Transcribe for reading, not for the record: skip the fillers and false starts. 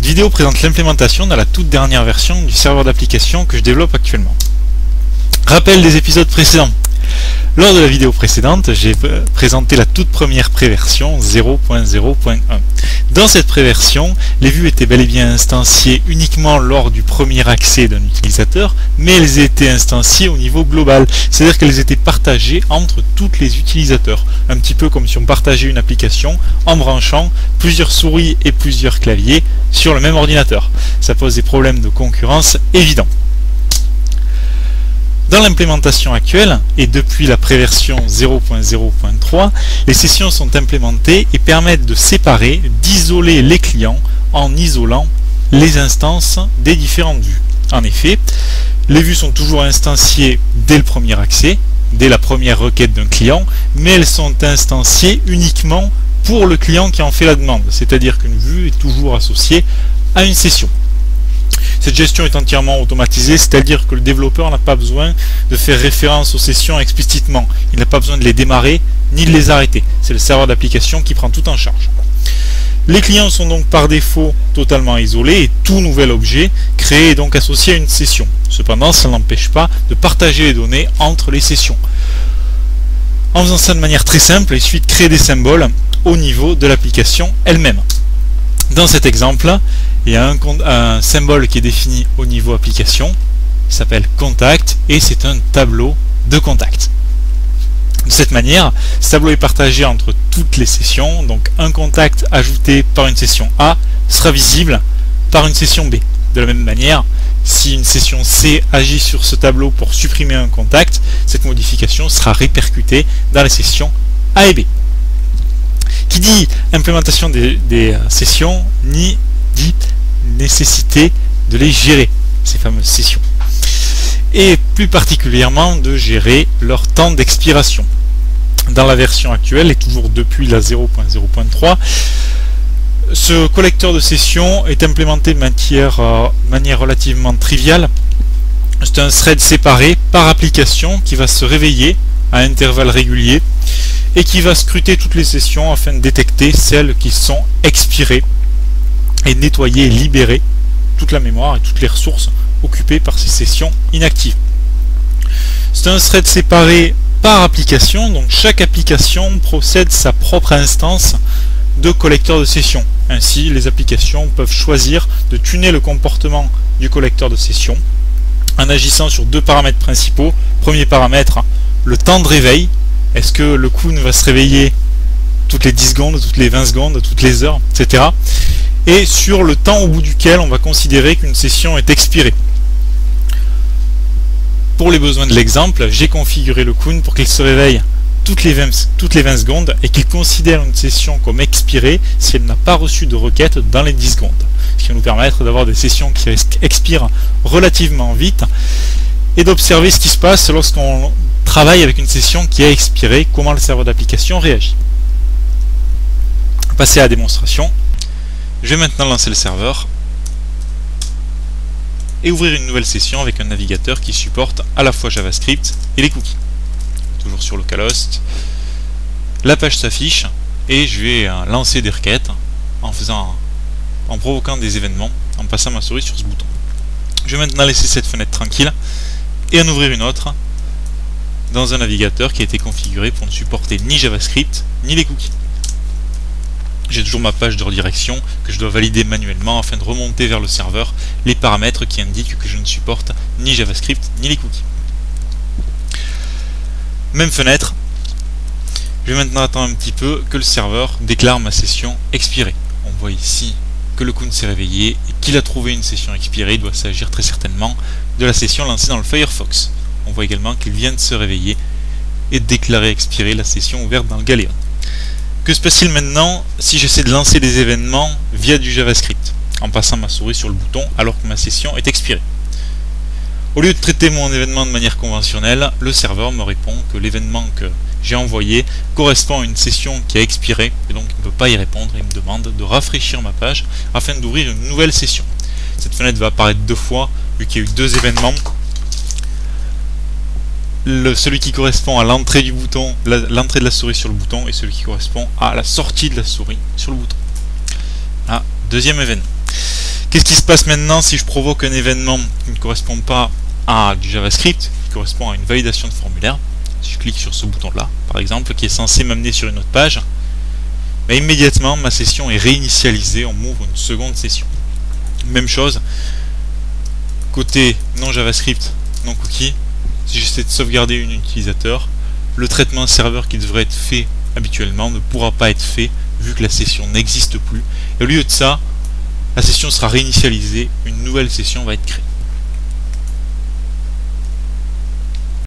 Cette vidéo présente l'implémentation de la toute dernière version du serveur d'application que je développe actuellement. Rappel des épisodes précédents. Lors de la vidéo précédente, j'ai présenté la toute première préversion 0.0.1. Dans cette préversion, les vues étaient bel et bien instanciées uniquement lors du premier accès d'un utilisateur, mais elles étaient instanciées au niveau global, c'est-à-dire qu'elles étaient partagées entre tous les utilisateurs, un petit peu comme si on partageait une application en branchant plusieurs souris et plusieurs claviers sur le même ordinateur. Ça pose des problèmes de concurrence évidents. Dans l'implémentation actuelle, et depuis la préversion 0.0.3, les sessions sont implémentées et permettent de séparer, d'isoler les clients en isolant les instances des différentes vues. En effet, les vues sont toujours instanciées dès le premier accès, dès la première requête d'un client, mais elles sont instanciées uniquement pour le client qui en fait la demande, c'est-à-dire qu'une vue est toujours associée à une session. Cette gestion est entièrement automatisée, c'est-à-dire que le développeur n'a pas besoin de faire référence aux sessions explicitement. Il n'a pas besoin de les démarrer ni de les arrêter. C'est le serveur d'application qui prend tout en charge. Les clients sont donc par défaut totalement isolés et tout nouvel objet créé est donc associé à une session. Cependant, ça n'empêche pas de partager les données entre les sessions. En faisant ça de manière très simple, il suffit de créer des symboles au niveau de l'application elle-même. Dans cet exemple, il y a un symbole qui est défini au niveau application, qui s'appelle contact, et c'est un tableau de contact. De cette manière, ce tableau est partagé entre toutes les sessions, donc un contact ajouté par une session A sera visible par une session B. De la même manière, si une session C agit sur ce tableau pour supprimer un contact, cette modification sera répercutée dans les sessions A et B. Qui dit implémentation des sessions, dit nécessité de les gérer, ces fameuses sessions. Et plus particulièrement de gérer leur temps d'expiration. Dans la version actuelle, et toujours depuis la 0.0.3, ce collecteur de sessions est implémenté de manière relativement triviale. C'est un thread séparé par application qui va se réveiller à intervalles réguliers et qui va scruter toutes les sessions afin de détecter celles qui sont expirées et nettoyer et libérer toute la mémoire et toutes les ressources occupées par ces sessions inactives. C'est un thread séparé par application, donc chaque application possède sa propre instance de collecteur de sessions. Ainsi, les applications peuvent choisir de tuner le comportement du collecteur de sessions en agissant sur deux paramètres principaux. Premier paramètre, le temps de réveil. Est-ce que le coon va se réveiller toutes les 10 secondes, toutes les 20 secondes, toutes les heures, etc. Et sur le temps au bout duquel on va considérer qu'une session est expirée. Pour les besoins de l'exemple, j'ai configuré le coon pour qu'il se réveille toutes les 20 secondes et qu'il considère une session comme expirée si elle n'a pas reçu de requête dans les 10 secondes. Ce qui va nous permettre d'avoir des sessions qui expirent relativement vite et d'observer ce qui se passe lorsqu'on travaille avec une session qui a expiré, comment le serveur d'application réagit. Passer à la démonstration. Je vais maintenant lancer le serveur et ouvrir une nouvelle session avec un navigateur qui supporte à la fois JavaScript et les cookies. Toujours sur localhost. La page s'affiche et je vais lancer des requêtes en provoquant des événements en passant ma souris sur ce bouton. Je vais maintenant laisser cette fenêtre tranquille et en ouvrir une autre dans un navigateur qui a été configuré pour ne supporter ni JavaScript ni les cookies. J'ai toujours ma page de redirection que je dois valider manuellement afin de remonter vers le serveur les paramètres qui indiquent que je ne supporte ni JavaScript ni les cookies. Même fenêtre. Je vais maintenant attendre un petit peu que le serveur déclare ma session expirée. On voit ici que le coon s'est réveillé et qu'il a trouvé une session expirée. Il doit s'agir très certainement de la session lancée dans le Firefox. On voit également qu'il vient de se réveiller et de déclarer expirée la session ouverte dans le Galeon. Que se passe-t-il maintenant si j'essaie de lancer des événements via du JavaScript en passant ma souris sur le bouton alors que ma session est expirée? Au lieu de traiter mon événement de manière conventionnelle, le serveur me répond que l'événement que j'ai envoyé correspond à une session qui a expiré et donc il ne peut pas y répondre et me demande de rafraîchir ma page afin d'ouvrir une nouvelle session. Cette fenêtre va apparaître deux fois vu qu'il y a eu deux événements. Celui qui correspond à l'entrée du bouton, l'entrée de la souris sur le bouton, et celui qui correspond à la sortie de la souris sur le bouton. Deuxième événement. Qu'est-ce qui se passe maintenant si je provoque un événement qui ne correspond pas à du JavaScript, qui correspond à une validation de formulaire? Si je clique sur ce bouton-là, par exemple, qui est censé m'amener sur une autre page, mais immédiatement ma session est réinitialisée, on m'ouvre une seconde session. Même chose, côté non JavaScript, non cookie, si j'essaie de sauvegarder un utilisateur, le traitement serveur qui devrait être fait habituellement ne pourra pas être fait vu que la session n'existe plus. Et au lieu de ça, la session sera réinitialisée, une nouvelle session va être créée.